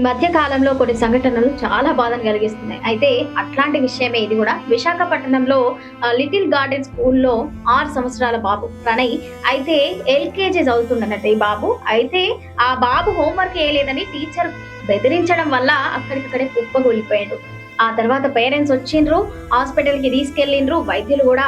మధ్య కాలంలో కొన్ని సంఘటనలు చాలా బాధను కలిగిస్తున్నాయి. అయితే అట్లాంటి విషయమే ఇది కూడా. విశాఖపట్నంలో లిటిల్ గార్డెన్ స్కూల్లో 6 సంవత్సరాల బాబు ప్రణయ్ అయితే ఎల్కేజీ చదువుతుండనట ఈ బాబు. అయితే ఆ బాబు హోంవర్క్ చేయలేదని టీచర్ బెదిరించడం వల్ల అక్కడికక్కడే కుప్పగూలిపోయాడు. ఆ తర్వాత పేరెంట్స్ వచ్చిండ్రు, హాస్పిటల్ కి తీసుకెళ్ళిండ్రు. వైద్యులు కూడా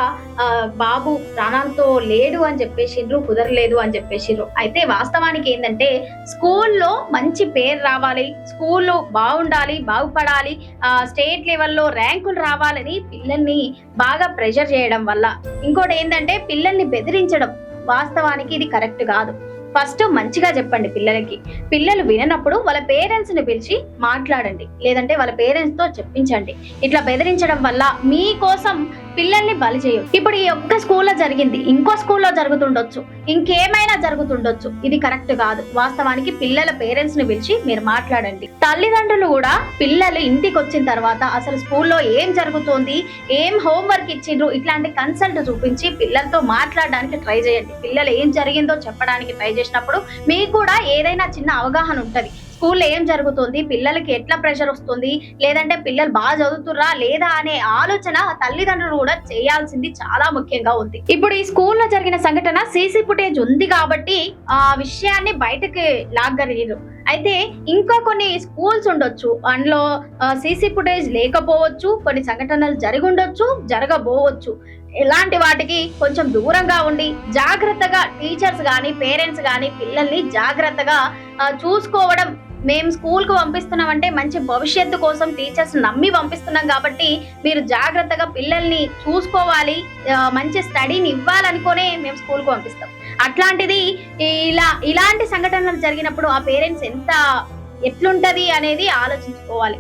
బాబు ప్రాణాలతో లేడు అని చెప్పేసిండ్రు, కుదరలేదు అని చెప్పేసిండ్రు. అయితే వాస్తవానికి ఏంటంటే స్కూల్లో మంచి పేరు రావాలి, స్కూల్లో బాగుండాలి, బాగుపడాలి, స్టేట్ లెవెల్లో ర్యాంకులు రావాలని పిల్లల్ని బాగా ప్రెషర్ చేయడం వల్ల, ఇంకోటి ఏంటంటే పిల్లల్ని బెదిరించడం, వాస్తవానికి ఇది కరెక్ట్ కాదు. ఫస్ట్ మంచిగా చెప్పండి పిల్లలకి. పిల్లలు విననప్పుడు వాళ్ళ పేరెంట్స్ ని పిలిచి మాట్లాడండి, లేదంటే వాళ్ళ పేరెంట్స్ తో చెప్పించండి. ఇట్లా బెదిరించడం వల్ల మీకోసం పిల్లల్ని బలి చేయొచ్చు. ఇప్పుడు ఈ ఒక్క స్కూల్లో జరిగింది, ఇంకో స్కూల్లో జరుగుతుండొచ్చు, ఇంకేమైనా జరుగుతుండొచ్చు. ఇది కరెక్ట్ కాదు. వాస్తవానికి పిల్లల పేరెంట్స్ ని పిలిచి మీరు మాట్లాడండి. తల్లిదండ్రులు కూడా పిల్లలు ఇంటికి వచ్చిన తర్వాత అసలు స్కూల్లో ఏం జరుగుతోంది, ఏం హోంవర్క్ ఇచ్చిండ్రు, ఇట్లాంటి కన్సల్ట్ చూపించి పిల్లలతో మాట్లాడడానికి ట్రై చేయండి. పిల్లలు ఏం జరిగిందో చెప్పడానికి ట్రై చేసినప్పుడు మీకు కూడా ఏదైనా చిన్న అవగాహన ఉంటది. స్కూల్లో ఏం జరుగుతుంది, పిల్లలకి ఎట్లా ప్రెషర్ వస్తుంది, లేదంటే పిల్లలు బాగా చదువుతుర్రా లేదా అనే ఆలోచన తల్లిదండ్రులు కూడా చేయాల్సింది చాలా ముఖ్యంగా ఉంది. ఇప్పుడు ఈ స్కూల్లో జరిగిన సంఘటన సీసీ ఫుటేజ్ ఉంది కాబట్టి ఆ విషయాన్ని బయటకి లాగలిగారు. అయితే ఇంకా కొన్ని స్కూల్స్ ఉండొచ్చు, అందులో సీసీ ఫుటేజ్ లేకపోవచ్చు, కొన్ని సంఘటనలు జరిగి ఉండొచ్చు, జరగబోవచ్చు. ఇలాంటి వాటికి కొంచెం దూరంగా ఉండి జాగ్రత్తగా టీచర్స్ కానీ పేరెంట్స్ కానీ పిల్లల్ని జాగ్రత్తగా చూసుకోవడం. మేము స్కూల్ కు పంపిస్తున్నాం అంటే మంచి భవిష్యత్తు కోసం టీచర్స్ నమ్మి పంపిస్తున్నాం కాబట్టి మీరు జాగ్రత్తగా పిల్లల్ని చూసుకోవాలి, మంచి స్టడీని ఇవ్వాలనుకునే మేము స్కూల్ కు పంపిస్తాం. అట్లాంటిది ఇలాంటి సంఘటనలు జరిగినప్పుడు ఆ పేరెంట్స్ ఎట్లుంటది అనేది ఆలోచించుకోవాలి.